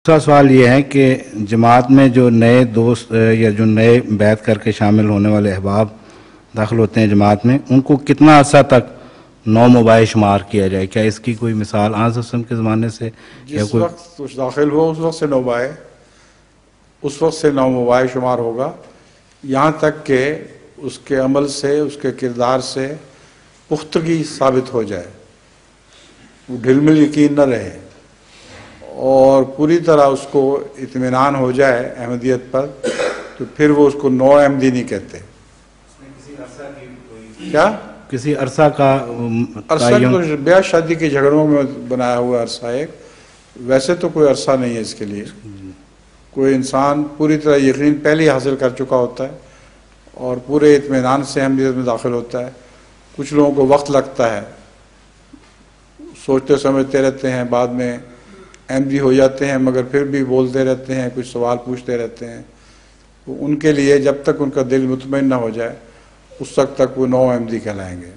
دوسرا سوال یہ ہے کہ جماعت میں جو نئے دوست یا جو نئے بیعت کر کے شامل ہونے والے احباب داخل ہوتے ہیں جماعت میں، ان کو کتنا عرصہ تک نو مباح شمار کیا جائے؟ کیا اس کی کوئی مثال آن وسلم کے زمانے سے جس وقت داخل ہو اس وقت سے نو مباح شمار ہوگا، یہاں تک کہ اس کے عمل سے، اس کے کردار سے پختگی ثابت ہو جائے، وہ ڈھل مل یقین نہ رہے اور پوری طرح اس کو اطمینان ہو جائے احمدیت پر، تو پھر وہ اس کو نو احمدی نہیں کہتے۔ کیا کسی عرصہ کا عرصہ تو بیعت شادی کے جھگڑوں میں بنایا ہوا عرصہ ایک، ویسے تو کوئی عرصہ نہیں ہے اس کے لیے۔ کوئی انسان پوری طرح یقین پہلے حاصل کر چکا ہوتا ہے اور پورے اطمینان سے احمدیت میں داخل ہوتا ہے۔ کچھ لوگوں کو وقت لگتا ہے، سوچتے سمجھتے رہتے ہیں، بعد میں احمدی ہو جاتے ہیں، مگر پھر بھی بولتے رہتے ہیں، کچھ سوال پوچھتے رہتے ہیں۔ تو ان کے لیے جب تک ان کا دل مطمئن نہ ہو جائے اس وقت تک وہ نو احمدی کہلائیں گے۔